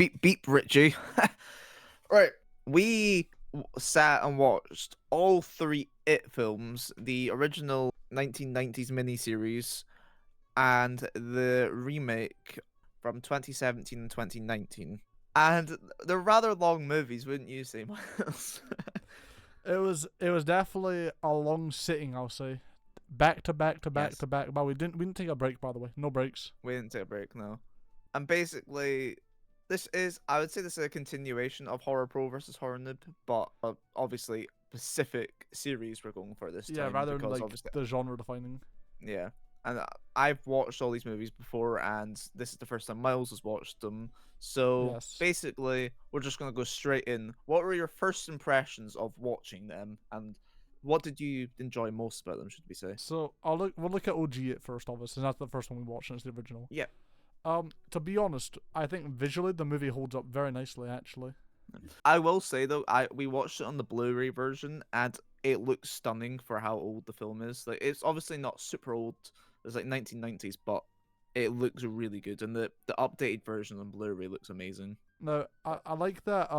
beep, Richie. Right, we sat and watched all three It films, the original 1990s miniseries, and the remake from 2017 and 2019. And they're rather long movies, wouldn't you say, Miles? It was definitely a long sitting, I'll say. Back to back to back Yes, to back. But we didn't take a break, by the way. No breaks. we didn't take a break, no. And basically, I would say this is a continuation of Horror Pro versus Horror Noob, but obviously specific series we're going for this Yeah, time rather than because like obviously, the genre defining. yeah. And I've watched all these movies before, and this is the first time Miles has watched them. So Yes. basically, we're just gonna go straight in. What were your first impressions of watching them, and what did you enjoy most about them? Should we say? So we'll look at OG it first, obviously. That's the first one we watched, and it's the original. Yeah. To be honest, I think visually the movie holds up very nicely, actually. I will say though, we watched it on the Blu-ray version, and it looks stunning for how old the film is. Like, it's obviously not super old; it's like 1990s, but it looks really good, and the updated version on Blu-ray looks amazing. Now, I like that.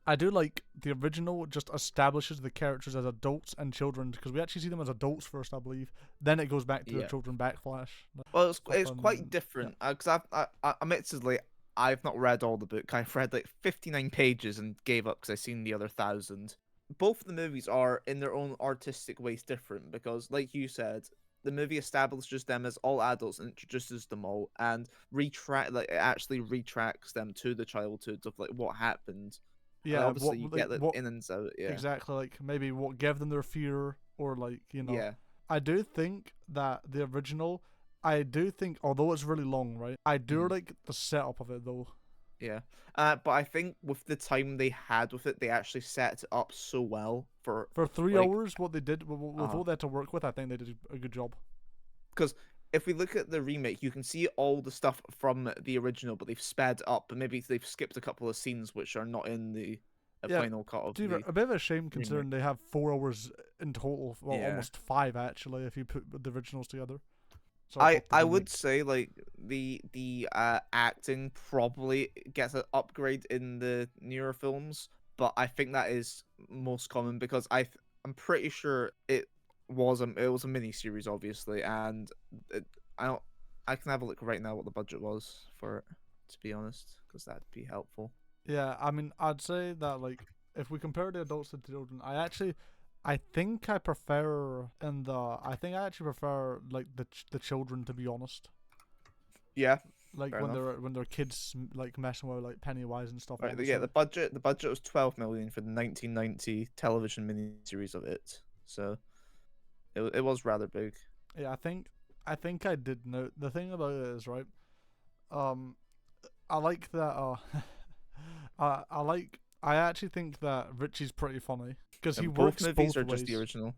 I do like the original just establishes the characters as adults and children because we actually see them as adults first, I believe. Then it goes back to the Yeah. children backflash Well, stuff, it's quite and yeah, different because admittedly I've not read all the book. I've read like 59 pages and gave up because I've seen the other 1,000. Both of the movies are in their own artistic ways different because, like you said, the movie establishes them as all adults and introduces them all, and it actually retracts them to the childhood of like what happened, and yeah. obviously you get the What in and out. Yeah, exactly like maybe what gave them their fear or like yeah. I do think that the original. I do think, although it's really long, right? I do Mhm. like the setup of it though. Yeah. But I think with the time they had with it, they actually set it up so well for For three like hours, what they did with uh what they had to work with, I think they did a good job. because if we look at the remake, you can see all the stuff from the original, but they've sped up, but maybe they've skipped a couple of scenes which are not in the Yeah, final cut of to be fair, the a bit of a shame remake. considering they have 4 hours in total. Well, Yeah. almost five actually, if you put the originals together. Sorry, I plus the I would remake. say like the acting probably gets an upgrade in the newer films, but I think that is most common because I'm pretty sure it was a mini series obviously, and it, I don't I can have a look right now what the budget was for it, to be honest, because that'd be helpful. Yeah, I mean, I'd say that like if we compare the adults to the children, I think I prefer I think I actually prefer like the children, to be honest. Yeah, Like fair enough. when they're kids like messing with like Pennywise and stuff. Right, yeah, Obviously, the budget was 12 million for the 1990 television miniseries of it, so it was rather big. yeah, I think I did know. The thing about it is right. Um, I like that. I like. I actually think that Richie's pretty funny because he And both works movies both are just the ways. original.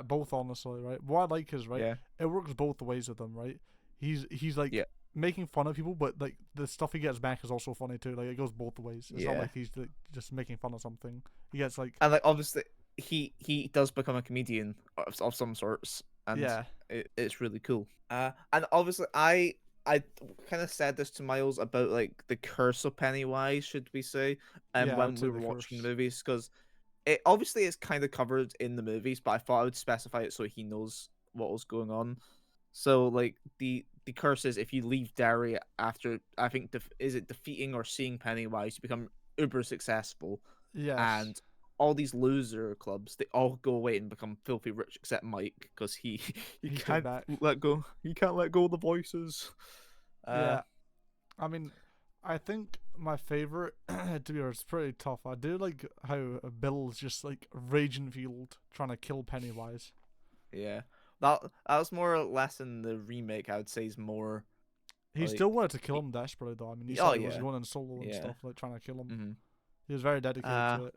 Both honestly, right. What I like is right. Yeah, It works both ways with him, right. He's like yeah, making fun of people, but like the stuff he gets back is also funny too. Like it goes both ways. It's not yeah. like he's like, just making fun of something. He gets like And like obviously he does become a comedian of some sorts, and yeah. it's really cool. And obviously I kind of said this to Miles about like the curse of Pennywise, should we say, Yeah, I would when say we the were watching the curse. movies, because it obviously is kind of covered in the movies, but I thought I would specify it so he knows what was going on. So like the curse is if you leave Derry after I think is it defeating or seeing Pennywise, you become uber successful, Yes, and all these loser clubs they all go away and become filthy rich except Mike because he he he stayed can't back. let go of the voices. Uh Yeah, I mean, I think my favorite to be honest, it's pretty tough. I do like how Bill's just like raging field trying to kill Pennywise. yeah. That was more or less in the remake. I would say is more He still like wanted to kill him desperately though. I mean, he oh said he was yeah, going in solo and yeah. stuff, like trying to kill him. Mm-hmm. He was very dedicated to it.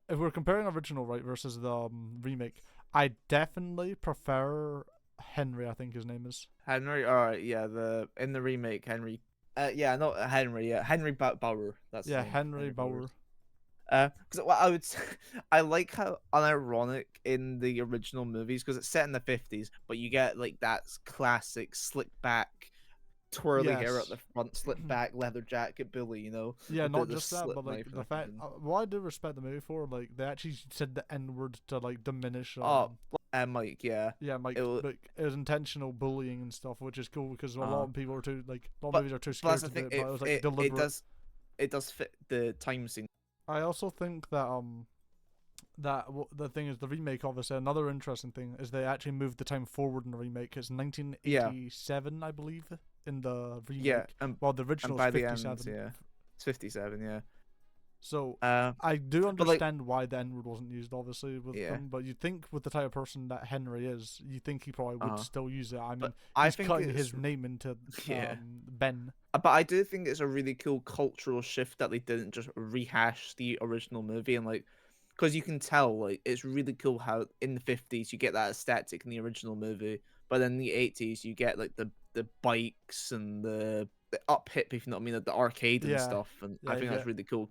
If we're comparing original right versus the remake, I definitely prefer Henry. I think his name is. Henry, all right, yeah. The in the remake, Henry. Yeah, not Henry. Yeah, Henry Bauer. That's his Yeah, name. Henry Henry Bauer. Bauer. Because what I would say, I like how unironic in the original movies because it's set in the 50s, but you get like that classic slick back twirly hair at Yes. the front, slip back leather jacket Billy, Yeah, with not the just that, slip but like knife and the fact, everything. what I do respect the movie for, like they actually said the N word to like diminish Oh, and Mike, yeah, yeah, it like, was, it was intentional bullying and stuff, which is cool because a lot uh, of people are too like a lot of but movies are too that's scared the to do thing. it, but It it was like it it deliberate. does it does fit the time scene. I also think that the thing is the remake. Obviously, another interesting thing is they actually moved the time forward in the remake. It's Yeah, 1987, I believe, in the yeah, remake. While the and original is by the end, 57. yeah, it's 57. Yeah, So uh, I do but like, understand why the N word wasn't used, obviously, with yeah, them. But you'd think with the type of person that Henry is, you think he probably would uh, still use it. I but mean, I he's think cutting it's his name into yeah. Ben. But I do think it's a really cool cultural shift that they didn't just rehash the original movie and like, because you can tell like it's really cool how in the 50s you get that aesthetic in the original movie, but then in the 80s you get like the bikes and the up hip, if you know what I mean, like the arcade and Yeah, stuff, and I yeah, you think that's get. really cool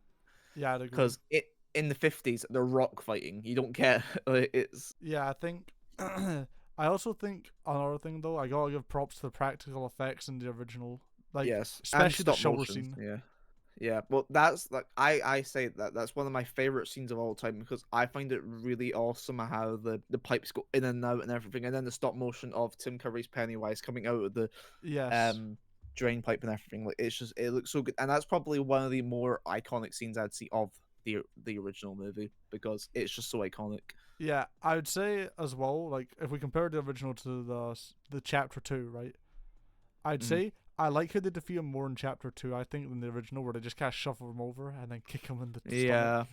Yeah, I'd agree. because it in the 50s they're rock fighting. You don't get like, it's Yeah, I think. I also think another thing though, I gotta give props to the practical effects in the original, like yes, and especially the stop shower motion, scene. yeah. Yeah, well, that's like I say that that's one of my favorite scenes of all time because I find it really awesome how the pipes go in and out and everything, and then the stop motion of Tim Curry's Pennywise coming out of the Yes. um drain pipe and everything. Like it's just it looks so good, and that's probably one of the more iconic scenes I'd see of the original movie because it's just so iconic. Yeah, I would say as well. Like if we compare the original to the chapter two, right? I'd Mhm. say I like how they defeat him more in chapter two. I think than the original, where they just kind of shuffle him over and then kick him in the stomach. Yeah,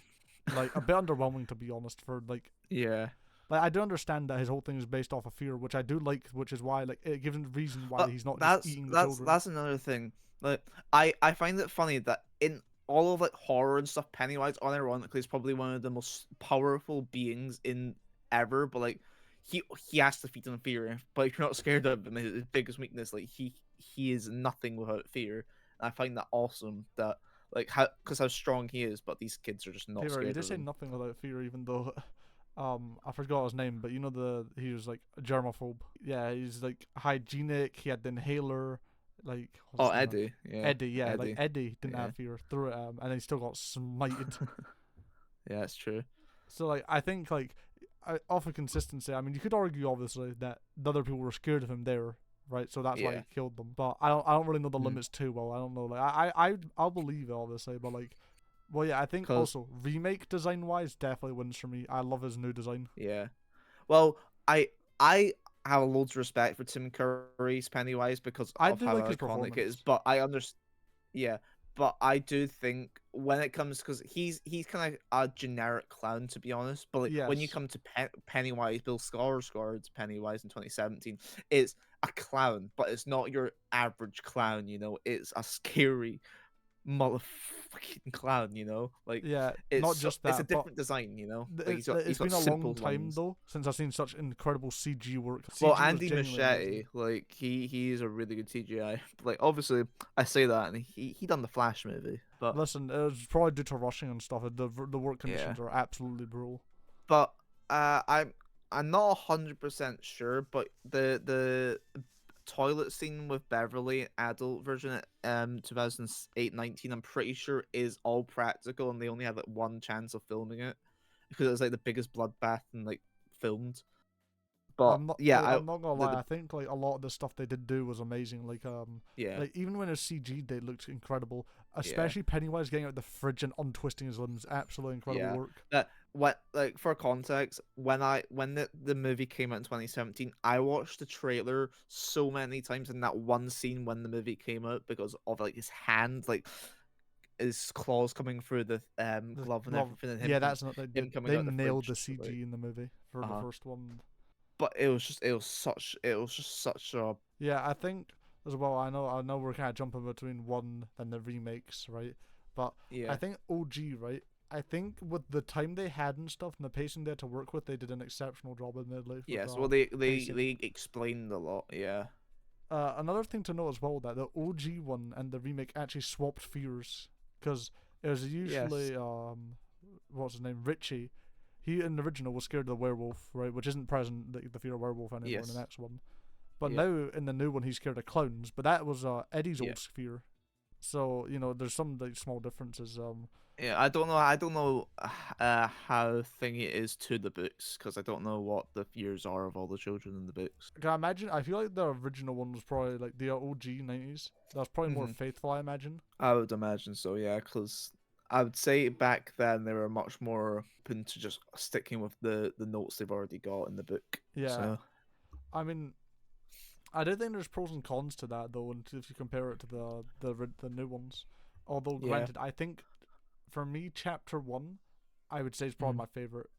Like a bit underwhelming to be honest. For yeah. like I do understand that his whole thing is based off of fear, which I do like, which is why like it gives him reason why But he's not just eating the children. that's another thing. Like I find it funny that in all of like horror and stuff, Pennywise unironically is probably one of the most powerful beings in ever. But like he has to feed on fear. But if you're not scared of him, his biggest weakness, like he is nothing without fear. And I find that awesome. That like how strong he is, but these kids are just not Taylor, you scared did of say him. nothing without fear, even though I forgot his name, but you know he was like a germaphobe. Yeah, he's like hygienic. He had the inhaler. Like what's Oh, his name? Eddie, yeah, Eddie. Yeah, like Eddie, Eddie didn't yeah, have fear. Threw it at him, and he still got smited. yeah, it's true. So like I think like off of consistency, I mean you could argue obviously that the other people were scared of him there, right? So that's why Yeah, he killed them. But I don't really know the limits too well. I don't know. Like I'll believe it obviously, but like well yeah, I think because also remake design wise definitely wins for me. I love his new design. yeah. Well, I have loads of respect for Tim Curry's Pennywise because I of do how like his iconic it is, performance. but I understand. Yeah, but I do think when it comes because he's kind of a generic clown to be honest. But like when you Yes. come to Pennywise, Bill Skarsgård's Pennywise in 2017, it's a clown, but it's not your average clown. It's a scary motherfucking clown. Like Yeah, not just it's a that, but different design. Like he's it's got been a long simple time lines. though since I've seen such incredible CG work. Well, CG was Andy genuinely amazing. Machete, like he is a really good CGI. Like obviously, I say that, and he done the Flash movie, but Listen, it was probably due to rushing and stuff. The work yeah, conditions are absolutely brutal. but I'm not 100% sure, but the toilet scene with Beverly, adult version at 2008-19, I'm pretty sure is all practical, and they only had like one chance of filming it because it was like the biggest bloodbath and like filmed. But yeah, I'm not gonna lie. the I think like a lot of the stuff they did do was amazing. yeah. Like even when it's CG, they looked incredible. Yeah. Especially Pennywise getting out the fridge and untwisting his limbs. Absolutely incredible Yeah. work. What like for context, when the movie came out in 2017, I watched the trailer so many times in that one scene when the movie came out because of like his hand, like his claws coming through the The glove and glove. everything, and Yeah, that's not they him did. coming They out the nailed the fridge. Like, CG in the movie for the uh, first one. but it was just such a Yeah, I think as well. I know we're kind of jumping between one and the remakes, right? But I yeah. think OG, right? I think with the time they had and stuff and the pacing they had to work with, they did an exceptional job, admittedly, with Yes, well they pacing. they explained a lot. Yeah. Another thing to note as well that the OG one and the remake actually swapped fears because it was Yes. usually what's his name, Richie. He in the original was scared of the werewolf, right, which isn't present the fear of werewolf anymore in the Yes. next one. But Yeah. now in the new one, he's scared of clowns. But that was Eddie's Yeah. old fear. So there's some like small differences. Yeah, I don't know. I don't know how thingy it is to the books because I don't know what the fears are of all the children in the books. Can I imagine? I feel like the original one was probably like the OG 90s. That was probably more Hmm. faithful, I imagine. I would imagine so. Yeah, because I would say back then they were much more open to just sticking with the notes they've already got in the book. Yeah. So I mean, I do think there's pros and cons to that though, and if you compare it to the new ones. Although, yeah. granted, I think for me, chapter one, I would say is probably Mhm. my favorite.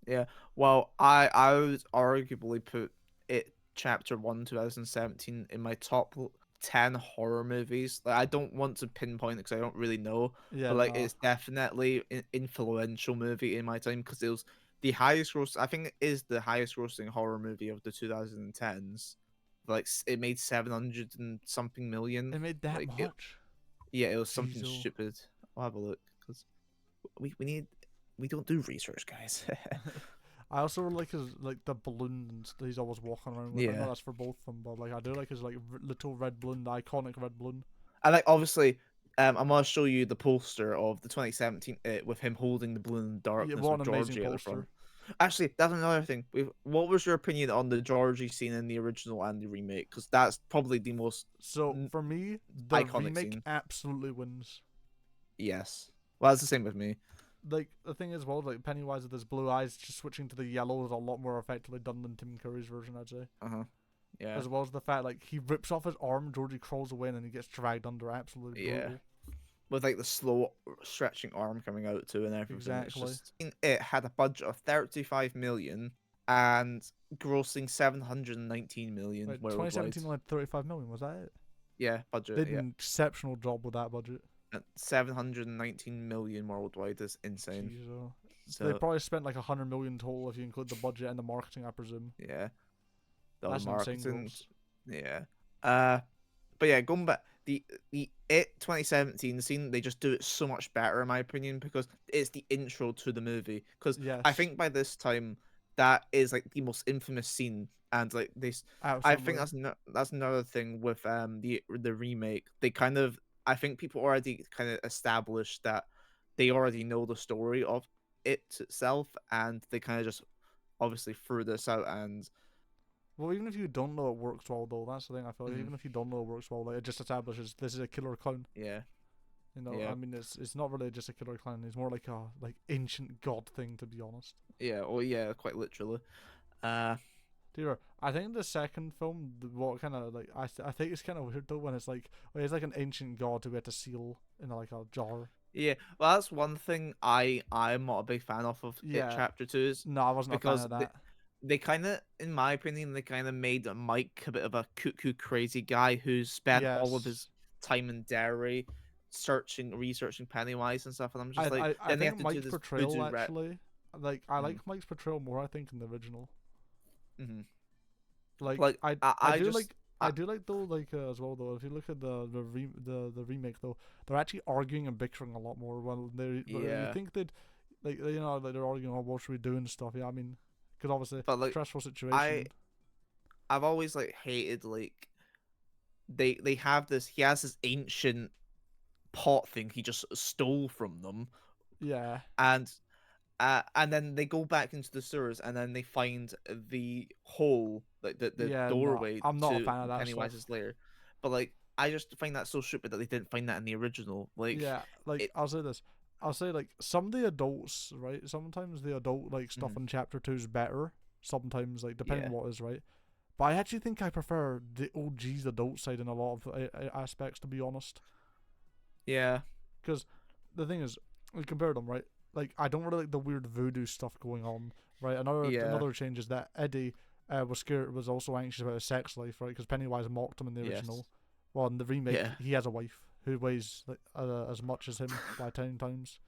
Yeah. Well, I would arguably put it chapter 1 2017 in my top 10 horror movies. Like I don't want to pinpoint it because I don't really know, Yeah, but like no, it's definitely an influential movie in my time because it was the highest gross. I think it is the highest grossing horror movie of the 2010s. Like it made 700 and something million. it made that Like it, much. yeah, it was something Jeez, oh. stupid. I'll have a look because we need we don't do research, guys. I also really like his like the balloons that he's always walking around with. I know Yeah. that's for both of them, but like I do like his like little red balloon, the iconic red balloon. And like obviously, I'm gonna show you the poster of the 2017 with him holding the balloon in the Yeah, darkness what with an amazing Georgie at the front. poster. Actually, that's another thing. What was your opinion on the Georgie scene in the original and the remake? Because that's probably the most So n- for me, the iconic remake scene. absolutely wins. Yes. Well, that's the same with me. Like the thing is, well, like Pennywise with his blue eyes just switching to the yellow is a lot more effectively done than Tim Curry's version, I'd say. Uh huh. Yeah. As well as the fact like he rips off his arm, Georgie crawls away, and then he gets dragged under. Absolutely Yeah. brutal. With like the slow stretching arm coming out too and everything. It's Exactly. just it had a budget of 35 million and grossing 719 million Like worldwide. 2017 only 35 million. Was that it? Yeah, They budget. did Yeah. an exceptional job with that budget. At 719 million worldwide is insane. Jeez, oh. They So probably spent like 100 million total if you include the budget and the marketing, I presume. yeah, the That's insane marketing, gross. yeah. Uh, but yeah, going back the it 2017 scene, they just do it so much better in my opinion because it's the intro to the movie. Because I Yes, think by this time that is like the most infamous scene, and like this, I think absolutely. that's another thing with the remake. They kind of I think people already kind of established that they already know the story of it itself, and they kind of just obviously threw this out and Well, even if you don't know it works well, though, that's the thing I feel like. mhm, Even if you don't know it works well, like, it just establishes this is a killer clown. yeah, I yeah, mean, it's not really just a killer clown. It's more like a like ancient god thing, to be honest. yeah, oh yeah, quite literally. Uh, Dear, I think the second film, what kind of like I think it's kind of weird though when it's like it's like an ancient god who had to seal in like a jar. yeah, well, that's one thing I'm not a big fan of it. Yeah, Chapter 2 is no, I wasn't a fan because of that. they kind of, in my opinion, they kind of made Mike a bit of a cuckoo crazy guy who spent all of his Yes, time in Derry researching Pennywise and stuff, and I'm just like, I then they think have to do Mike's this portrayal voodoo rat. actually, like I Mm-hmm. like Mike's portrayal more. I think in the original. Mm-hmm. Like Like I just I do like though like as well though if you look at the remake though they're actually arguing and bickering a lot more when they you yeah, think they'd like like they're arguing oh what should we do and stuff yeah I mean because obviously but like stressful I situation I've always like hated like they have this he has this ancient pot thing he just stole from them, yeah and and then they go back into the sewers and then they find the hole like the yeah no doorway I'm not a to fan of that stuff Pennywise's lair, but like I just find that so stupid that they didn't find that in the original, like yeah like it. I'll say this I'll say like some of the adults right sometimes the adult like stuff Mhm. in chapter two is better sometimes like depending Yeah, on what is right. But I actually think I prefer the OG's adult side in a lot of aspects, to be honest. yeah, Because the thing is, we compared them, right? Like, I don't really like the weird voodoo stuff going on, right? yeah, Another change is that Eddie was also anxious about his sex life, right? Because Pennywise mocked him in the yes, original. Well, in the remake, yeah. he has a wife who weighs like as much as him by 10 times.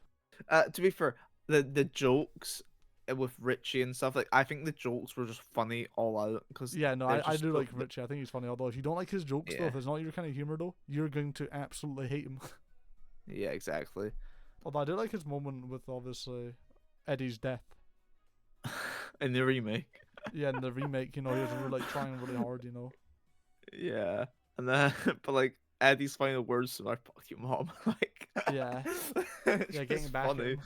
To be fair, the jokes with Richie and stuff, like I think the jokes were just funny all out because Yeah, no, they're I just do like Richie. I think he's funny. Although if you don't like his jokes, though, yeah, if it's not your kind of humor, though, you're going to absolutely hate him. yeah, exactly. Although I do like his moment with obviously Eddie's death. In the remake. Yeah, in the remake, he was really, like trying really hard. Yeah, and then but like Eddie's final words to "I fuck you, mom." Like, Yeah, it's yeah, getting just back at funny. him.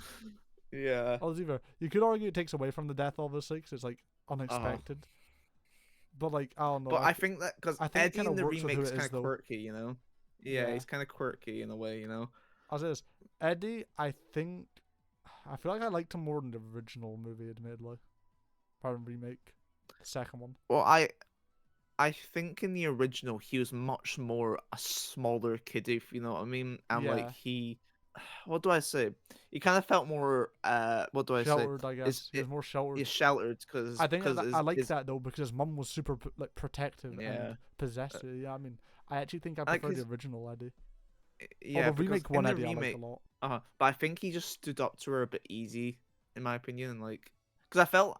Yeah. Either you could argue it takes away from the death, obviously, because it's like Uh, unexpected. But like, I don't know. but I think that because I think it Eddie kind in of the works with remake who is it kind is, of though. quirky. Yeah, Yeah, he's kind of quirky in a way. as is. Eddie, I feel like I liked him more in the original movie, admittedly. Rather than remake, the second one. Well, I think in the original he was much more a smaller kid, if you know what I mean, and like Yeah, he, what do I say? He kind of felt more what do I say? sheltered, I Is guess. He was it more sheltered. is sheltered I think because I like is that though because his mum was super like protective yeah and possessive. Yeah, I mean, I actually think I like prefer the his original Eddie. yeah Although because remake in one the Eddie I like a remake lot. but I think he just stood up to her a bit easy in my opinion, and like because I felt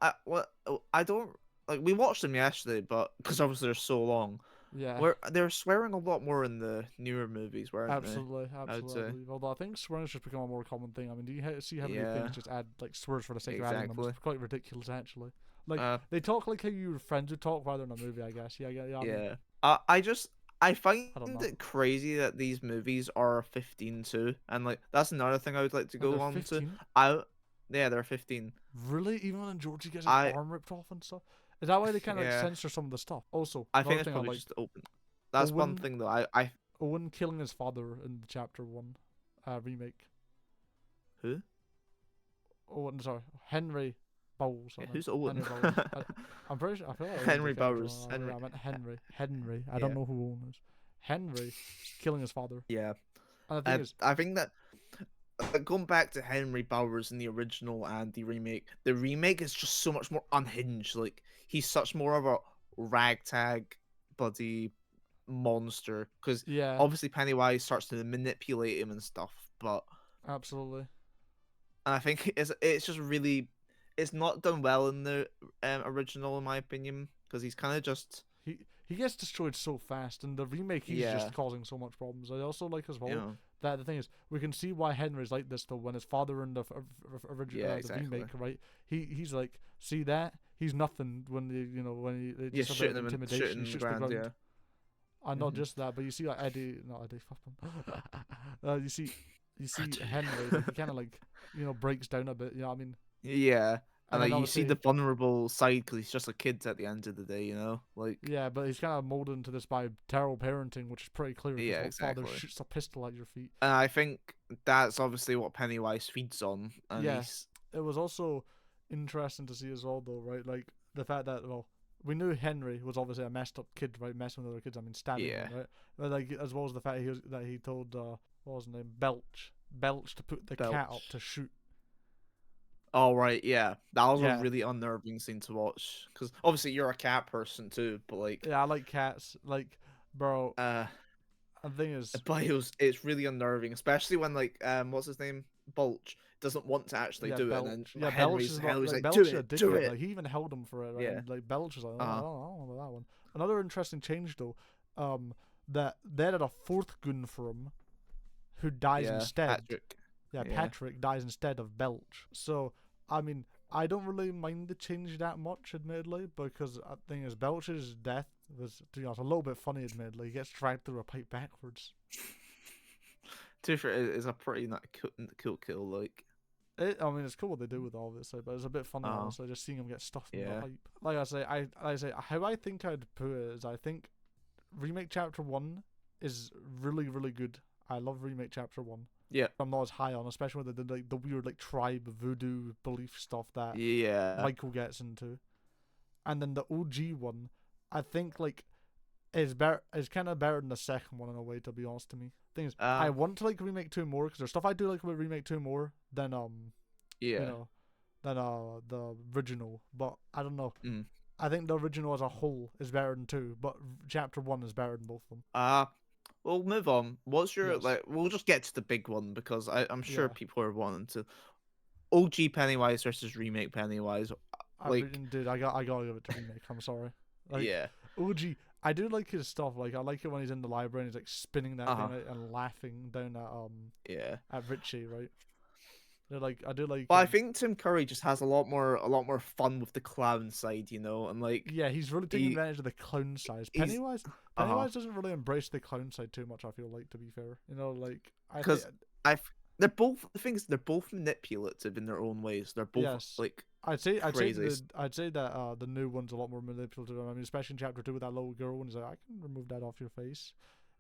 I don't like we watched them yesterday, but because obviously they're so long. Yeah, Where they're swearing a lot more in the newer movies, weren't they? absolutely, I would absolutely. I say. believe. Although I think swearing's just become a more common thing. I mean, do you see how many things Yeah, just add like swears for the sake of adding them? It's exactly. quite ridiculous, actually. Like Uh, they talk like how your friends would talk rather than a movie. I guess. Yeah, yeah, yeah. I mean, yeah. I find I don't know. it crazy that these movies are 15 too, and like that's another thing I would like to Like they're go on to. 15. I yeah, they're 15. Really? Even when Georgie gets his I arm ripped off and stuff? Is that why they kind of like yeah. censor some of the stuff? Also, I think another it's thing I probably liked just open. That's one Owen thing though. I Owen killing his father in the chapter one remake. who? Owen, sorry, Henry Bowles. I Yeah, meant who's Owen? Henry Bowles. I'm pretty sure. I feel like Owen's a Henry character. Bowers. I meant Henry. Henry. I don't Yeah. know who Owen is. Henry killing his father. Yeah. And the thing is, I think that going back to Henry Bowers in the original and the remake is just so much more unhinged. Like he's such more of a ragtag bloody monster because yeah, obviously Pennywise starts to manipulate him and stuff. But absolutely. and I think it's just really it's not done well in the original in my opinion because he's kind of just He gets destroyed so fast, and the remake he's yeah just causing so much problems. I also like as you well know that the thing is we can see why Henry's like this though when his father in the original yeah the exactly remake right he's like see that he's nothing when they yeah just a bit of shooting him and intimidation he shooting the shoots the ground ground. yeah And not hmm just that, but you see like Eddie, not Eddie, fuck him. You see Henry like he kind of like breaks down a bit. You know what I mean? Yeah, And and then like you see the obviously vulnerable side because he's just a kid at the end of the day, like yeah, but he's kind of molded into this by terrible parenting, which is pretty clear because yeah, what father exactly. shoots a pistol at your feet. And I think that's obviously what Pennywise feeds on, and Yeah, he's it was also interesting to see as well, though, right? Like the fact that we knew Henry was obviously a messed up kid, right? Messing with other kids, I mean, stabbing yeah, them, right? But like as well as the fact he told what was his name, Belch to put the cat up Belch. to shoot. All right, yeah, that was a Yeah, really unnerving scene to watch because obviously you're a cat person too, but like, yeah, I like cats, like bro. uh, And the thing is, but it's really unnerving, especially when like what's his name, Bulch doesn't want to actually yeah, do it, and then Belch. Yeah, Belch Henry's is not like like, Belch is a do dickhead. it, Like he even held him for it, right? yeah, And like Belch is like, oh, uh, I don't know about that one. Another interesting change though, that they added a fourth goon for him, who dies yeah, instead. Patrick, Yeah, yeah. Patrick dies instead of Belch. So I mean, I don't really mind the change that much, admittedly, because the thing is, Belch's death was, to be honest, a little bit funny. Admittedly, he gets dragged through a pipe backwards. To be fair, it's a pretty not cool kill, like. I mean, it's cool what they do with all this, but it's a bit funny, Uh, honestly, just seeing him get stuffed in the yeah. pipe. Like I say, how I think I'd put it is, I think remake chapter one is really, really good. I love remake chapter one. Yeah. I'm not as high on, especially when they did like the weird like tribe voodoo belief stuff that Yeah. Michael gets into, and then the OG one, I think like is better. Is kind of better than the second one in a way. To be honest, to me, thing is, I Uh, want to like remake two more because there's stuff I do like with remake two more than you yeah. know, than the original. But I don't know. Mm. I think the original as a whole is better than two, but chapter one is better than both of them. Uh, we'll move on. What's your Yes. like? We'll just get to the big one because I'm sure Yeah. people are wanting to. OG Pennywise versus remake Pennywise. Like, Dude, I gotta give it to remake. I'm sorry. Like yeah. OG, I do like his stuff. Like I like it when he's in the library and he's like spinning that Uh huh. thing out and laughing down Yeah. at Richie, right? They're like I do like But I think Tim Curry just has a lot more fun with the clown side, you know, and like yeah, he's really taking he advantage of the clown side. he's Pennywise doesn't really embrace the clown side too much. I feel like, to be fair, like I think because I they're both the things they're both manipulative in their own ways. They're both yes, like I'd crazy. say that the new one's a lot more manipulative. I mean, especially in chapter 2 with that little girl, and he's like, I can remove that off your face,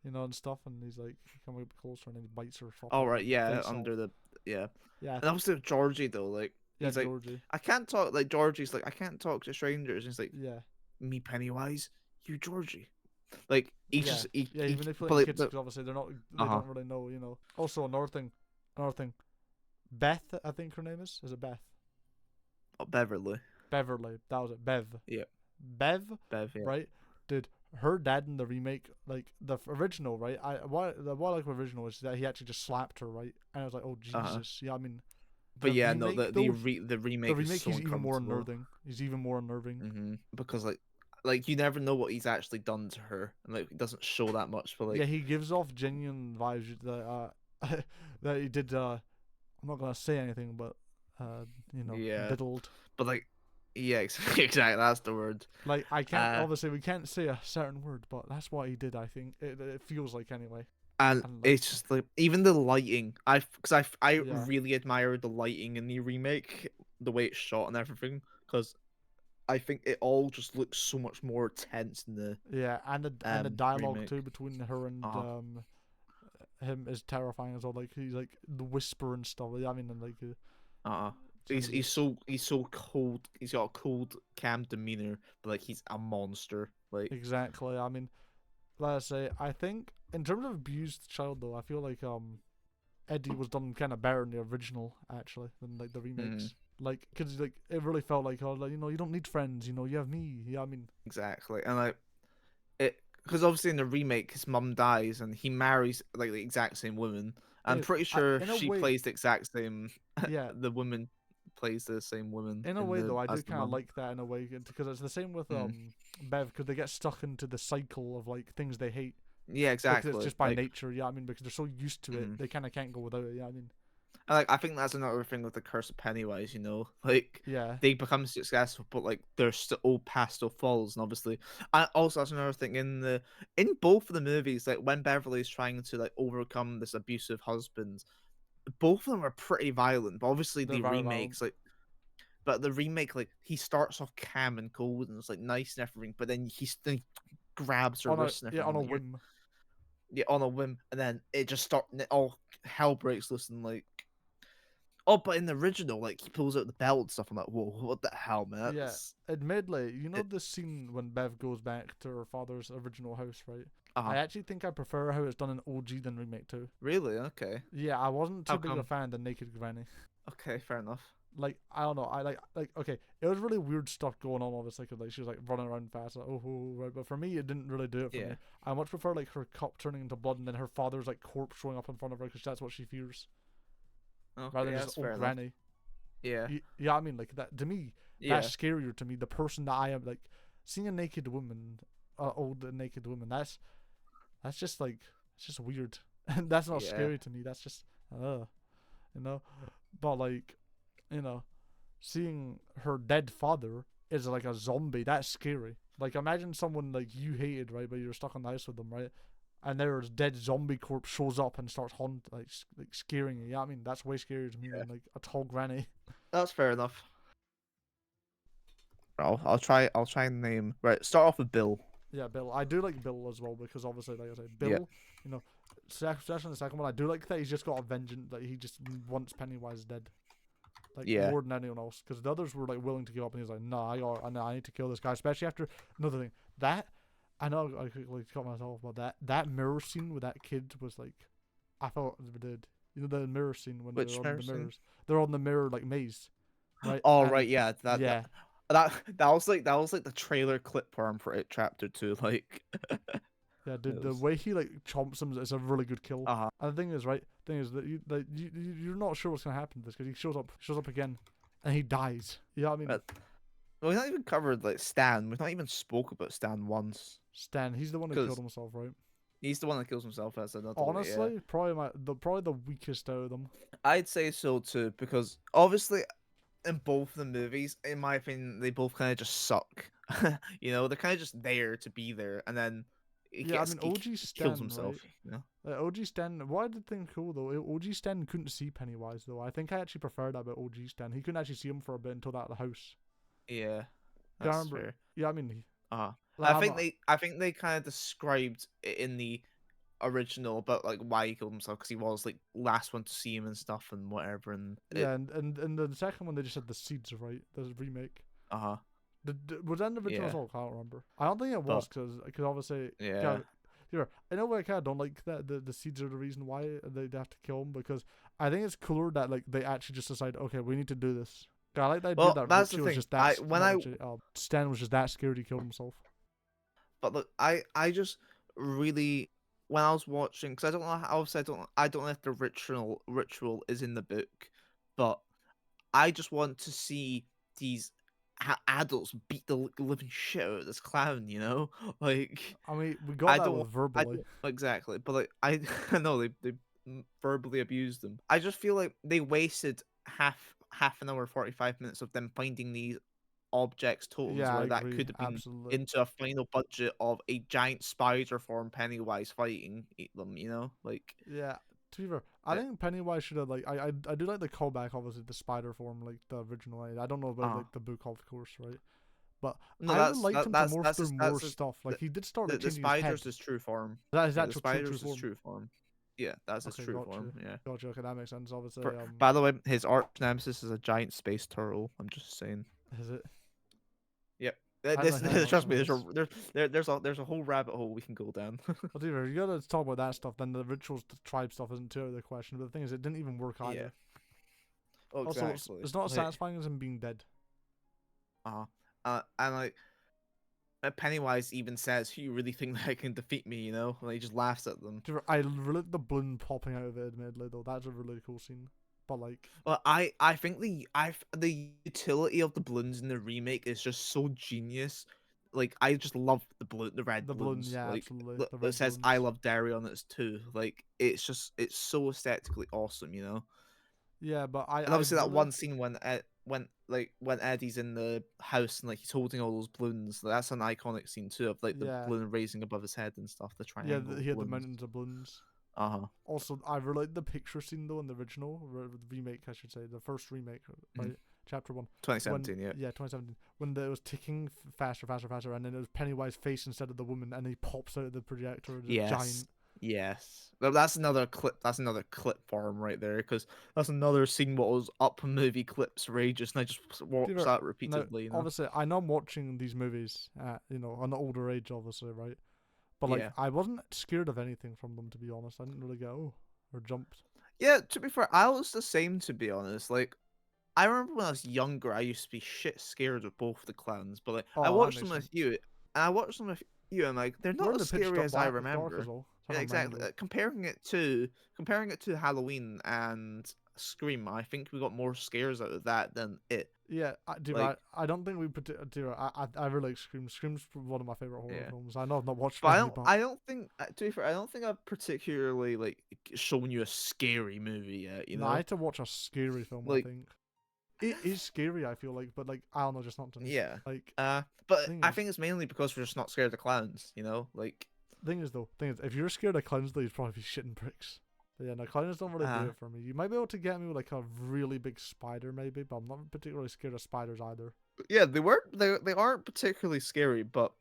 and stuff, and he's like, come up closer, and then he bites her All fucking right, yeah, face off. under the yeah. Yeah, And also Georgie though, like yeah, he's like, Georgie. I can't talk. Like Georgie's like, I can't talk to strangers. And he's like, Yeah, me Pennywise, you Georgie. Like he's yeah, just yeah. He's but manipulating like kids because obviously they uh don't really know. Also, another thing. Beth, I think her name is. Is it Beth? Beverly, Beverly. That was it. Bev. yeah, Bev, Bev, yeah, right? Dude, her dad in the remake, like the original, right? What I like original is that he actually just slapped her, right? And I was like, oh uh-huh. Jesus, yeah. I mean, But the yeah, no, remake the though, the the remake is remake so he's even more uncomfortable. unnerving. He's even more unnerving. Because like you never know what he's actually done to her, and like it doesn't show that much. But Yeah, like he gives off genuine vibes that that he did. I'm not gonna say anything, but yeah, diddled. but like yeah, exactly, that's the word. Like I can't Uh, obviously we can't say a certain word, but that's what he did. I think it feels like anyway. and And like it's just like even the lighting. I yeah, really admire the lighting in the remake, the way it's shot and everything, because I think it all just looks so much more tense in the yeah, and the dialogue too remake. between her and Uh him is terrifying as well. Like he's like the whisper and stuff. I mean, and like uh. Jesus, He's so cold. He's got a cold, calm demeanor, but like he's a monster. Like exactly. I mean, like I say, I think in terms of abused child though, I feel like Eddie was done kind of better in the original actually than like the mhm, remakes. Like, cause like it really felt like, oh, like, you don't need friends. You have me. Yeah, I mean, exactly, and like it because obviously in the remake his mum dies and he marries like the exact same woman. thing I'm is, pretty sure in a she way, plays the exact same. yeah, The woman plays the same woman in a in way the though, I do as the kind of mum. like that in a way because it's the same with Mm. Bev because they get stuck into the cycle of like things they hate Yeah, because it's exactly. just by nature. Yeah, I mean because they're so used to it Mhm. they kind of can't go without it. Yeah, I mean And, like I think that's another thing with the Curse of Pennywise. You know, like yeah, they become successful, but like they're still past still falls, and obviously, I also that's another thing in both of the movies. Like when Beverly is trying to like overcome this abusive husband, both of them are pretty violent. But obviously, they're the very violent. remakes like. But the remake, like he starts off calm and cold and it's like nice and everything, but then he grabs her wrists and On everything. a Like you're whim. yeah, on a whim, and then it just start and all hell breaks loose and like oh, but in the original, like he pulls out the belt and stuff. I'm like, whoa, what the hell, man? Yeah, That's admittedly, you know it. the scene when Bev goes back to her father's original house, right? Uh I actually think I prefer how it's done in OG than remake too. really? Okay. Yeah, I wasn't How too big of a come? fan of the naked granny. Okay, fair enough. Like I don't know, I like okay, it was really weird stuff going on. Obviously, cause like she was like running around fast, like, right. But for me, it didn't really do it for Yeah. me. I much prefer like her cup turning into blood and then her father's like corpse showing up in front of her because that's what she fears, rather Okay, than yeah, just that's old fair enough. granny. Yeah. Yeah, I mean like that to me, Yeah. that's scarier to me. The person that I am, like seeing a naked woman, old naked woman. That's just like it's just weird, and that's not Yeah. scary to me. That's just uh, you know. But like, you know, seeing her dead father is like a zombie. That's scary. Like imagine someone like you hated, right? But you're stuck in the house with them, right? And their dead zombie corpse shows up and starts like scaring you. Yeah, I mean that's way scarier to me Yeah. than like a tall granny. That's fair enough. I'll try and name right. Start off with Bill. Yeah, Bill. I do like Bill as well because obviously, like I said, Yeah. Bill. You know, especially in the second one, I do like that he's just got a vengeance. That he just wants Pennywise dead, like Yeah. more than anyone else. Because the others were like willing to give up, and he's like, "No, I need to kill this guy." Especially after another thing that I know I could like cut myself, but that mirror scene with that kid was like, I felt it did. You know the mirror scene when they're Which on the person? mirrors. They're on the mirror like maze, right? Oh And right, yeah. yeah, That was like the trailer clip for him for it chapter two. Like yeah, it dude, the was way he like chomps him is a really good kill. uh-huh. And the thing is, right? Thing is that you're not sure what's gonna happen to this because he shows up again, and he dies. Yeah, I mean, But we've not even covered like Stan. We've not even spoke about Stan once. Stan, he's the one who killed Because himself, right? He's the one that kills himself. That's another way. Yeah, Honestly, probably the weakest out of them. I'd say so too because obviously in both the movies, in my opinion, they both kind of just suck. They're kind of just there to be there, and then Yeah, I mean OG he kills Stan, himself. right? OG Stan, what I did think cool though, OG Stan couldn't see Pennywise though. I think I actually preferred that about OG Stan. He couldn't actually see him for a bit until that at the house. Yeah, 'Cause I that's remember, fair. yeah, I mean, Uh, like, I think they kind of described it in the original about like why he killed himself because he was like last one to see him and stuff and whatever and it. yeah, and the second one they just had the seeds, right? The remake. Uh-huh. Was that an original as Yeah, well? I can't remember. I don't think it was but because obviously, yeah. yeah, here in a way I kind of don't like that the seeds are the reason why they have to kill him because I think it's cooler that like they actually just decide okay we need to do this. I like the idea Well, that that's the Richie was thing. just that When not I Richie, Stan was just that scared he killed himself. but look, I just really when I was watching because I don't know how obviously I don't know if the ritual is in the book, but I just want to see these adults beat the living shit out of this clown. Like I mean we got I that don't with want I verbally. don't exactly, but like I I know they verbally abused them. I just feel like they wasted half an hour 45 minutes of them finding these objects totems Yeah, I where that agree could have been absolutely. into a final budget of a giant spider form Pennywise fighting them. Like Yeah, to be fair, I think Pennywise should have like I do like the callback obviously the spider form like the original. I don't know about uh like the book of course right. But no I would have liked him to morph that's through his, more stuff. Like he did start like the changing his spider's head. his true form. That is Yeah, the actual true spider's his form. true form. Yeah, that's his Okay, true got you. form. Yeah. Got you. Okay, that makes sense. Obviously, By the way, his arch nemesis is a giant space turtle. I'm just saying. is it? Yep. I don't This know how much trust of me. this. There's a whole rabbit hole we can go down. Well, either you gotta talk about that stuff. Then the rituals, the tribe stuff isn't too out of the question. But the thing is, it didn't even work Yeah. either. Oh, Also, exactly. it's not as Like, satisfying as him being dead. uh, and like Pennywise even says, "You really think that I can defeat me?" And he just laughs at them. I really like the balloon popping out of it. Admittedly, though, that's a really cool scene. But like, Well, I think the utility of the balloons in the remake is just so genius. Like I just love the red the balloon, balloons. yeah, Like absolutely, look, the it red says "I balloons. love dairy" on it too. Like it's so aesthetically awesome. Yeah, but And I obviously that really one scene when Eddie's in the house and like he's holding all those balloons, that's an iconic scene too of like the yeah balloon raising above his head and stuff, the yeah triangle he had the balloons. mountains of balloons. Uh-huh. Also, I really like the picture scene though in the original remake, I should say, the first remake, Mhm. right? Chapter one. When 2017, yeah. yeah, 2017. When it was ticking faster, faster, faster, and then it was Pennywise face instead of the woman, and he pops out of the projector as a Yes. giant. Yes. That's another clip. That's another clip for him right there, because that's another scene what was up movie clips for ages, and I just watched Dude, that now, repeatedly. obviously, I know I'm watching these movies at an older age, obviously, right? But like, Yeah. I wasn't scared of anything from them, to be honest. I didn't really go or jumped. Yeah, to be fair, I was the same, to be honest. Like, I remember when I was younger, I used to be shit scared of both the clowns, but like, I Oh, that watched makes them with sense. you, and I watched them with you, and like, they're We're not in as the pitch scary as I dark as remember. well. Yeah, Trying to remind exactly. you. Comparing it to Halloween and Scream, I think we got more scares out of that than it. Yeah, Like, I don't think we put I really like Scream. Scream's one of my favorite horror yeah. films. I know I've not watched But many, but I don't think, to be fair, I don't think I've particularly like shown you a scary movie yet. no, I had to watch a scary film. I Like, think it is scary. I feel like, but like I don't know, just not to me. yeah. Like But thing I is, think it's mainly because we're just not scared of clowns. Like, thing is, if you're scared of clowns, though, you'd probably be shitting bricks. But yeah, no, clowns don't really do uh, it for me. You might be able to get me with like a really big spider, maybe, but I'm not particularly scared of spiders either. yeah, they aren't particularly scary, but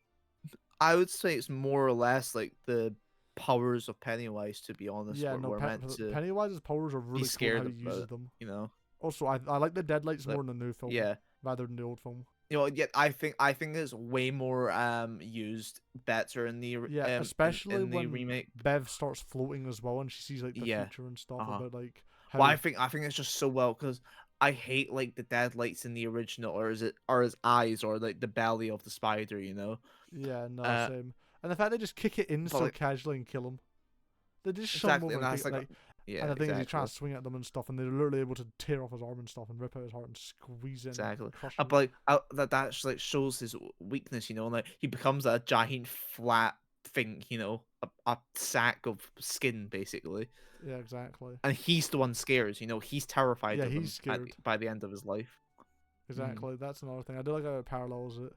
I would say it's more or less like the powers of Pennywise. To be honest, Yeah, no, we're meant to Pennywise's powers are be really cool in how scared he about. uses them. You know, Also, I like the Deadlights like more in the new film yeah. rather than the old film. Yet I think it's way more used better in the Yeah, especially in the when remake. Bev starts floating as well, and she sees like the Yeah. future and stuff Uh-huh. about like Well, how. I think it's just so well because I hate like the deadlights in the original, or is it or his eyes, or like the belly of the spider. Yeah, no, Uh, same. And the fact they just kick it in but so like casually and kill him. They just shove him exactly, over and and kick that's it, like like. yeah, And the thing is, he's trying exactly, to swing at them and stuff, and they're literally able to tear off his arm and stuff, and rip out his heart and squeeze it and exactly. crush it. But like that just like shows his weakness, and like he becomes a giant flat thing. a sack of skin basically, Yeah, exactly. and he's the one scared. He's terrified Yeah, of he's them scared. by the end of his life. Mm. Exactly. That's another thing. I do like how it parallels it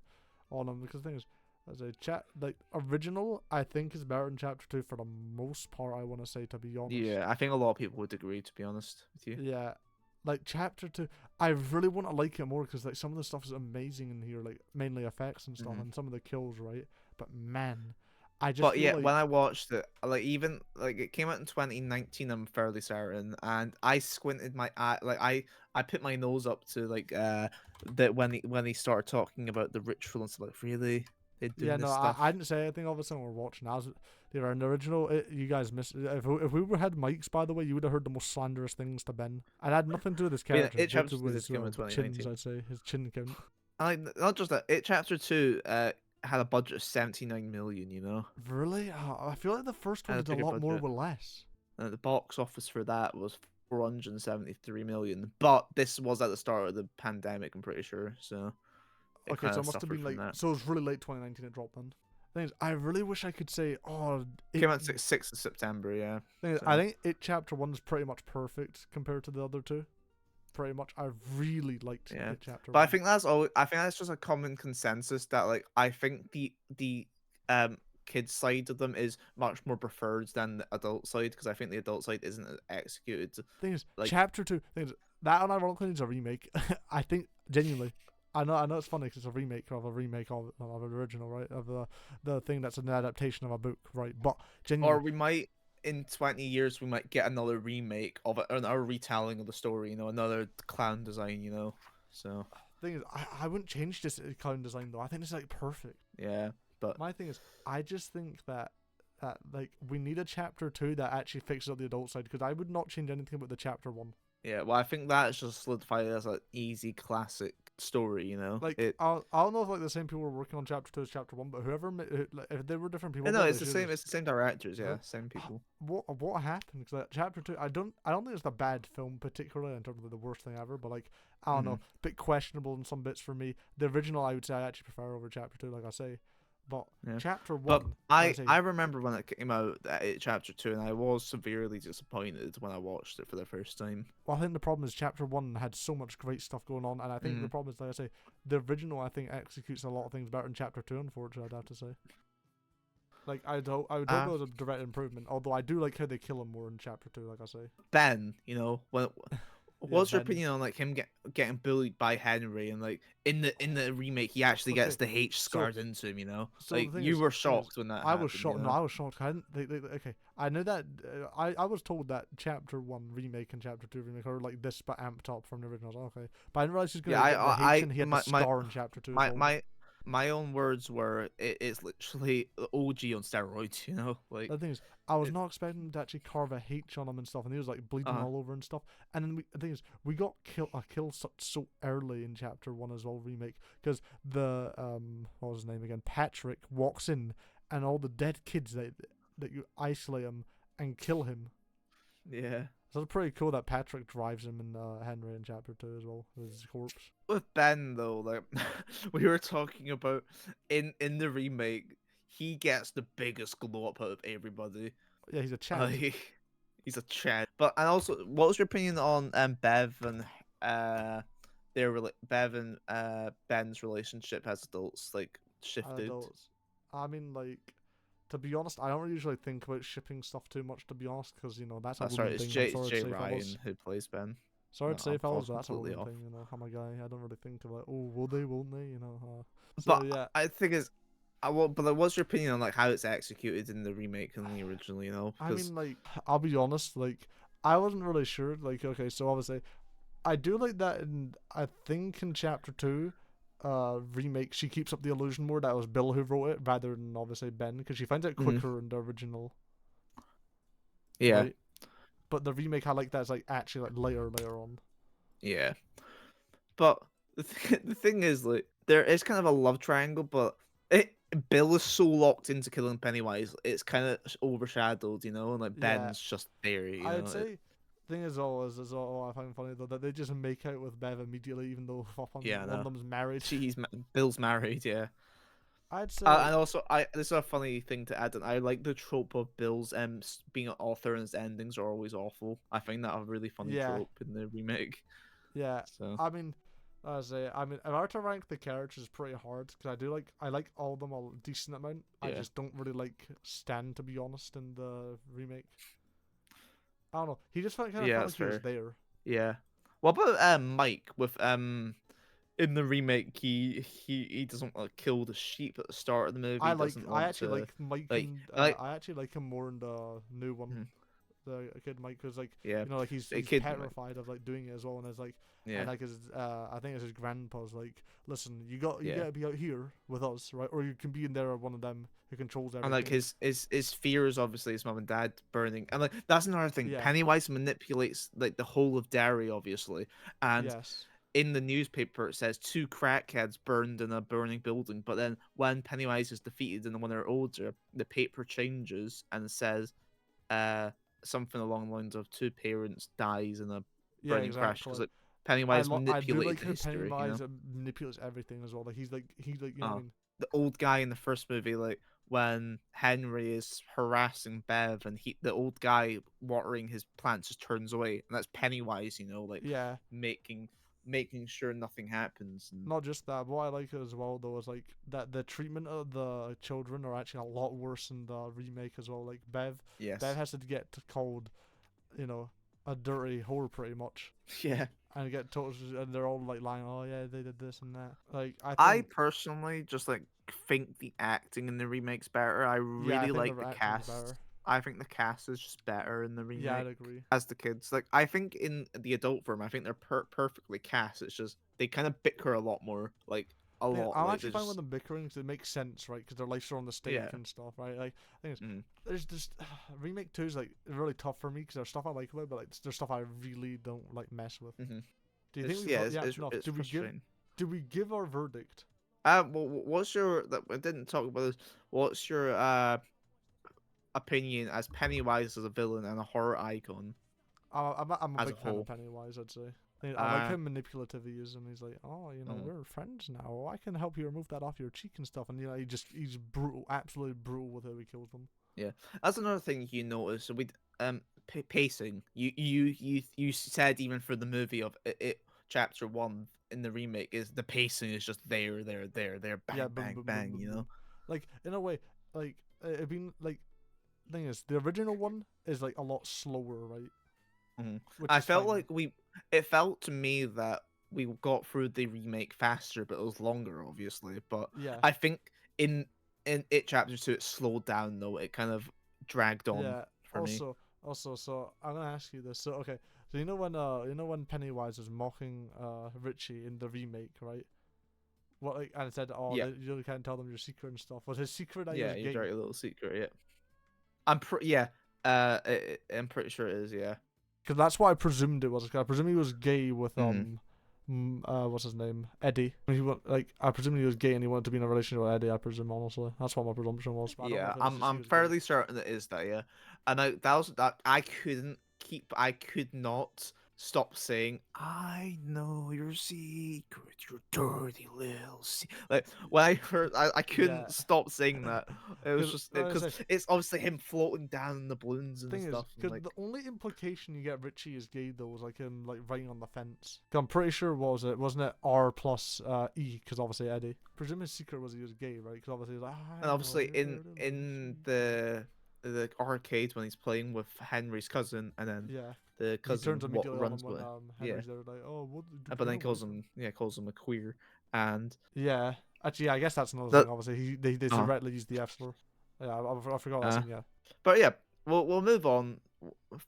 on him because the thing is, as a chat like original, I think is better in chapter 2 for the most part. I want to say, to be honest. Yeah, I think a lot of people would agree. To be honest with you. Yeah, like chapter 2, I really want to like it more because like some of the stuff is amazing in here, like mainly effects and stuff, Hmm. and some of the kills, right? But man, I just But feel yeah, when I like watched it, like even like it came out in 2019, I'm fairly certain, and I squinted my eye, like I put my nose up to like that when he started talking about the ritual and stuff. Like, really, they're yeah, doing no, this I stuff. didn't say anything of it when we're watching. I was there in the original. You guys missed. If we had mics, by the way, you would have heard the most slanderous things to Ben. And it had nothing to do with his I mean, character, it but to chapter two his did come in chins. 2019. I'd say his chin count. I like not just that. It chapter two had a budget of 79 million. Really, I feel like the first one Had a did a bigger lot more budget. with less. The box office for that was 473 million, but this was at the start of the pandemic. I'm pretty sure, so it Okay, kind so it of must have suffered been from like, that. so it was really late 2019 it dropped then. Thing is, I really wish I could say, oh, it. Came out 6th of September, yeah. Thing is, I So think it chapter 1 is pretty much perfect compared to the other two. Pretty much, I really liked yeah, it chapter but I 1. think that's all. I think that's just a common consensus that like I think the kids side of them is much more preferred than the adult side because I think the adult side isn't executed Thing is, like. chapter 2, thing is, that unironically needs a remake. I think genuinely. I know it's funny because it's a remake of an original, right? Of the thing that's an adaptation of a book, right? But Or genuinely, we might in 20 years we might get another remake of it, or another retelling of the story. Another clown design. So thing is, I wouldn't change this clown design though. I think it's like perfect. yeah, but My thing is, I just think that like we need a chapter 2 that actually fixes up the adult side because I would not change anything about the chapter 1. yeah, well, I think that's just solidified as an easy classic story. Like It. I don't know if like the same people were working on chapter 2 as chapter 1, but like, if they were different people, No, bro, it's they the should same. have. It's the same directors. Really? Yeah, same people. What happened? Because like, chapter 2, I don't think it's a bad film particularly in terms of the worst thing ever, but like I don't Hmm. know, bit questionable in some bits for me. The original I would say I actually prefer over chapter 2, like I say, but Yeah. chapter But 1, like I I say, I remember when it came out, chapter two, and I was severely disappointed when I watched it for the first time. well, I think the problem is chapter 1 had so much great stuff going on, and I think the Mm. problem is, like I say, the original I think executes a lot of things better in chapter 2. Unfortunately, I'd have to say. Like I would hope it Uh, was a direct improvement. Although I do like how they kill him more in chapter 2, like I say. Ben, Yeah, what's your Ben. opinion on like him getting bullied by Henry, and like in the remake he actually gets Okay, the H so scarred into him? so Like the thing you is, were shocked when that I was happened. shocked. No, I was shocked. I didn't. Okay, I knew that. I was told that chapter 1 remake and chapter 2 remake are like this but amped up from the originals. Okay, but I didn't realize he was Yeah, gonna get the H and he had the my my scar in chapter 2 as my well. my my own words were it's literally the OG on steroids. Like The thing is, I was it. not expecting him to actually carve a H on him and stuff, and he was like bleeding Uh, all over and stuff. And then the thing is, we got a kill so early in chapter 1 as well remake because the what was his name again? Patrick walks in, and all the dead kids that you isolate him and kill him. yeah. So it's pretty cool that Patrick drives him in Henry in chapter 2 as well with his corpse. With Ben though, like we were talking about in the remake, he gets the biggest glow up out of everybody. Yeah, he's a Chad. He's a Chad. And also, what was your opinion on Bev and Bev and Ben's relationship as adults like shifted? Adults. I mean, like, to be honest, I don't really usually think about shipping stuff too much, to be honest, because, that's a Oh, sorry, woman it's thing. I'm It's sorry to Jay say, fellas. Ryan who plays Ben. Sorry No, to say, I'm fellas, but that's a completely woman off. thing, I'm a guy. I don't really think of, like, oh, will they, won't they, So, But yeah. I think it's but like, what's your opinion on like how it's executed in the remake and the original? I Because mean, like, I'll be honest, like, I wasn't really sure. Like, okay, so obviously, I do like that I think in chapter 2, remake, she keeps up the illusion more that it was Bill who wrote it rather than obviously Ben, because she finds out quicker in the original, yeah, right? But the remake, I like that it's like actually like later on. yeah. But the thing is, like, there is kind of a love triangle, but Bill is so locked into killing Pennywise, it's kind of overshadowed, and like Yeah, Ben's just there, I'd say. Thing is all I find funny though that they just make out with Bev immediately, even though Yeah, one of no. them's married. Bill's married, yeah. I'd say And also, I this is a funny thing to add. And I like the trope of Bill's being an author and his endings are always awful. I find that a really funny yeah, trope in the remake. yeah. So I mean, if I were to rank the characters, it's pretty hard because I like all of them a decent amount. I yeah, just don't really like Stan, to be honest, in the remake. I don't know. He just kind of yeah, felt that's like he was fair. there. Yeah. What about Mike with in the remake he doesn't kill the sheep at the start of the movie. He doesn't I want actually to like Mike like and like I actually like him more in the new one. mhm, The kid Mike, because like yeah, like a he's kid Mike. petrified of like doing it as well, and it's like and Yeah, like his I think it's his grandpa's like, listen, you yeah. gotta be out here with us, right, or you can be in there with one of them who controls And like everything. his fears, obviously his mom and dad burning, and like that's another thing. Yeah. Pennywise manipulates like the whole of Derry, obviously, and Yes. in the newspaper it says two crackheads burned in a burning building. But then when Pennywise is defeated and when they're older, the paper changes and says uh something along the lines of two parents dies in a Yeah. burning crash because Exactly. like Pennywise I do manipulated like the how history, you Pennywise know. manipulates everything as well. Like he's like, you know what I Oh, mean? the old guy in the first movie, like when Henry is harassing Bev and the old guy watering his plants just turns away, and that's Pennywise, you know, like Yeah. making making sure nothing happens. And Not just that, but what I like as well though is like that the treatment of the children are actually a lot worse in the remake as well. Like Bev yes, has to get called, you know, a dirty whore pretty much, yeah. and get told, and they're all like lying, oh yeah, they did this and that. Like I I think, personally just like think the acting in the remake's better. I yeah, I really think like the the acting's cast. better. I think the cast is just better in the Yeah, I'd remake agree. as the kids. Like I think in the adult form, I think they're perfectly cast. It's just they kind of bicker a lot more, like a lot. I'm Like actually they fine with just them bickering because it makes sense, right? Because their lives are on the stake yeah. and stuff, right? Like, I think Mm, there's just remake two is like really tough for me because there's stuff I like about it, but like there's stuff I really don't like mess with. hmm Do you think It's we've yeah, yeah no? it's frustrating. Did we give our verdict? Well, what's your that I didn't talk about this. What's your opinion as Pennywise as a villain and a horror icon I'm a as a big fan of whole? Pennywise. I'd say I like Uh, how manipulative he is, and he's like, oh, mm, we're friends now. Oh, I can help you remove that off your cheek and stuff. And he's brutal, absolutely brutal with how he kills them. yeah, that's another thing you notice. So we pacing. You said even for the movie of it chapter one in the remake is the pacing is just there, Yeah, bang, boom, bang, boom, boom, bang. boom, You know. boom. Like in a way, like it'd been like thing is the original one is like a lot slower, right? Mhm. Which I is felt fine. like it felt to me that we got through the remake faster, but it was longer, obviously. But Yeah, I think in in it chapter two, it slowed down though. It kind of dragged on yeah. for me. Also, so I'm gonna ask you this. So okay, so you know when Pennywise was mocking Richie in the remake, right? What like and it said, oh, Yeah, you can't tell them your secret and stuff. Was his secret that he yeah, was your gay? dirty little secret. Yeah, yeah. I'm pretty sure it is. Yeah. Because that's what I presumed it was. 'Cause I presumed he was gay with Mm. what's his name, Eddie. I presumed he was gay and he wanted to be in a relationship with Eddie. I presume honestly, that's what my presumption was. But I don't know Yeah, if it was just he I'm was gay. fairly certain it is that, yeah. And I could not stop saying, I know your secret, your dirty little like when I heard I Yeah, couldn't stop saying that. It was because just like I because say, it's obviously him floating down in the balloons and thing is, stuff and because the only implication you get Richie is gay though was like him like writing on the fence. 'Cause I'm pretty sure wasn't it R plus E? Because obviously Eddie. Presume his secret was he was gay, right? Because obviously he's like, and I know obviously your dirty little in secret. the arcade when he's playing with Henry's cousin and then Yeah, the he cousin turns what immediately on him runs when with yeah. Henry's there like, oh, what But you're then a boyfriend. calls him a queer and Yeah, actually, yeah, I guess that's another that thing. Obviously, they uh directly use the F slur. Yeah, I forgot that uh scene. Yeah. but yeah, we'll move on.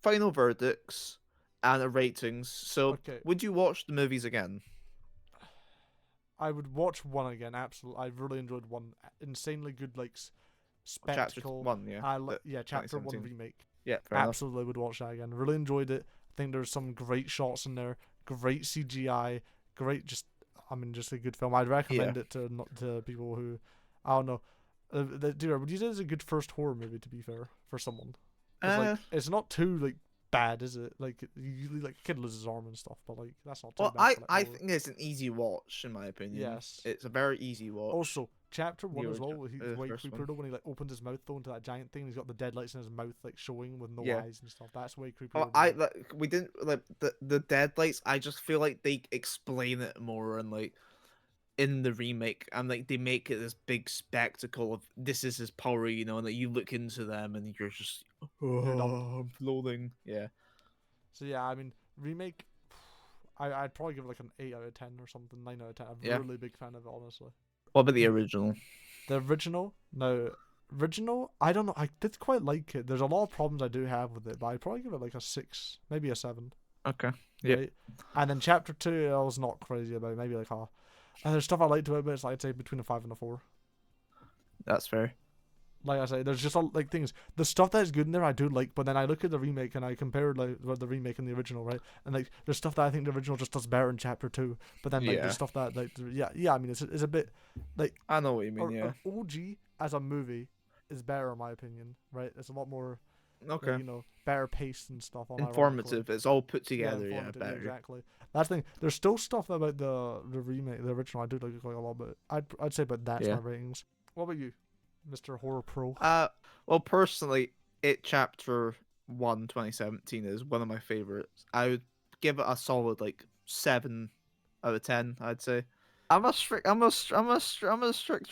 Final verdicts and ratings. So, Okay, would you watch the movies again? I would watch one again. Absolutely, I really enjoyed one. Insanely good, like Chapter spectacle. one, yeah, the Yeah, chapter one 2017. remake. Yeah, fair enough. Absolutely would watch that again. Really enjoyed it. I think there's some great shots in there. Great CGI. Great, just a good film. I'd Yeah. recommend it to not to people who, I don't know. Would you say it's a good first horror movie? To be fair, for someone, because Uh, like it's not too like bad, is it? Like usually like a kid loses his arm and stuff, but like that's not too well, bad for like I horror. think it's an easy watch in my opinion. Yes. It's a very easy watch. Also, chapter The one as well, original, where he's the way first creepier one. though, when he like opens his mouth though into that giant thing. He's got the deadlights in his mouth like showing with no Yeah. eyes and stuff. That's way Oh, creepier to me. we didn't like the deadlights. I just feel like they explain it more and like in the remake, and like they make it this big spectacle of this is his power, you know, and that you look into them and you're just You're dumb. I'm floating. Yeah. So yeah, I mean remake. I'd probably give it like an 8 out of 10 or something, 9 out of 10. I'm Yeah. really big fan of it, honestly. What about the original? The original, no, original. I don't know. I did quite like it. There's a lot of problems I do have with it, but I'd probably give it like a 6, maybe a 7, Okay. Yep. right? And then chapter two, I was not crazy about. Maybe like a. And there's stuff I liked about it, but it's like I'd say between a 5 and a 4. That's fair. Like I say, there's just like things. The stuff that is good in there, I do like, but then I look at the remake and I compare like the remake and the original, right? And like there's stuff that I think the original just does better in chapter two, but then like Yeah. there's stuff that like yeah. I mean it's a bit like I know what you mean. or Yeah. OG as a movie is better in my opinion, right? It's a lot more like, Okay. better paced and stuff. Unironically. Informative. It's all put Yeah, together. Yeah. informative. Yeah, Better. exactly. That's the thing. There's still stuff about the remake, the original. I do like it quite a lot, but I'd say, but that's Yeah. my ratings. What about you, Mr. Horror Pro? Well, personally, it chapter 1, 2017 is one of my favorites. I would give it a solid like 7 out of 10. I'd say. I'm a strict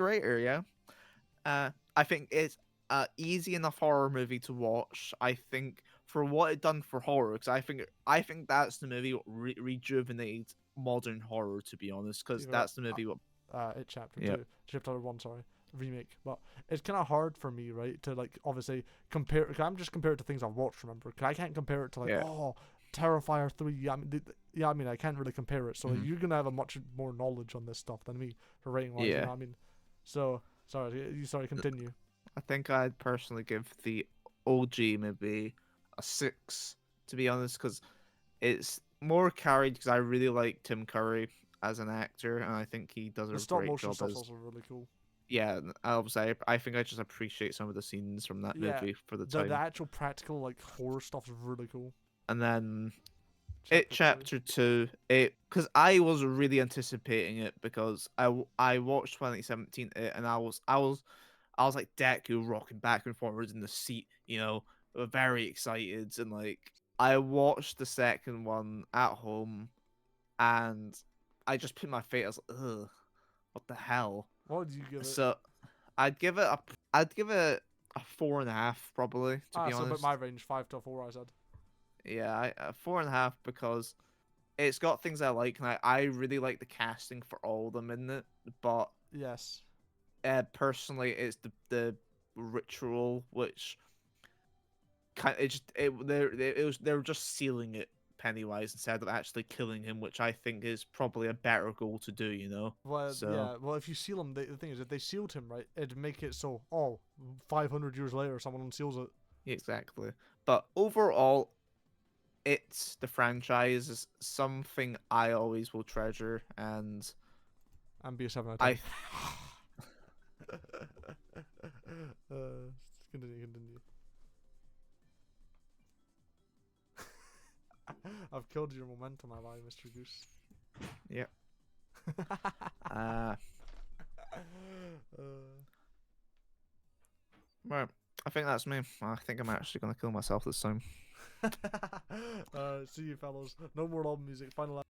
rater. Yeah. I think it's a easy enough horror movie to watch. I think for what it done for horror, because I think that's the movie what rejuvenated modern horror. To be honest, because Either that's the movie what. it chapter Yep. two, chapter one, sorry, remake. But it's kind of hard for me, right, to like obviously compare. Cause I'm just compared to things I've watched. Remember, 'cause I can't compare it to like Yeah. Terrifier 3. Yeah, I mean, I can't really compare it. So like, Mhm. you're gonna have a much more knowledge on this stuff than me for rating wise. You Yeah. know what I mean? So sorry, continue. I think I'd personally give the OG maybe a 6, to be honest, because it's more carried because I really like Tim Curry as an actor, and I think he does The a stop great motion job stuff's as. also really cool. Yeah, obviously, I think I just appreciate some of the scenes from that Yeah, movie for the the time. actual practical like horror stuff is really cool. And then Chapter two. chapter 2, because I was really anticipating it because I watched 2017 and I was like Deku rocking back and forwards in the seat, very excited, and like I watched the second one at home and I just put my face, I was like, ugh, what the hell? What did you give it? So I'd give it a 4.5 probably, to be So about honest. my range, 5 to 4. I said. Yeah, 4.5 because it's got things I like, and I really like the casting for all of them in it. But Yes. personally, it's the ritual which kind it just they were just sealing it Pennywise instead of actually killing him, which I think is probably a better goal to do. Well, So yeah. Well, if you seal him, the thing is, if they sealed him, right, it'd make it so 500 years later, someone unseals it. exactly. But overall, it's the franchise is something I always will treasure, and And be a 7 out of I 10. Continue. I've killed your momentum, have I, Mr. Goose? Yep. uh right. I think that's me. I think I'm actually gonna kill myself this time. See you, fellas. No more LobbyMusic. Final.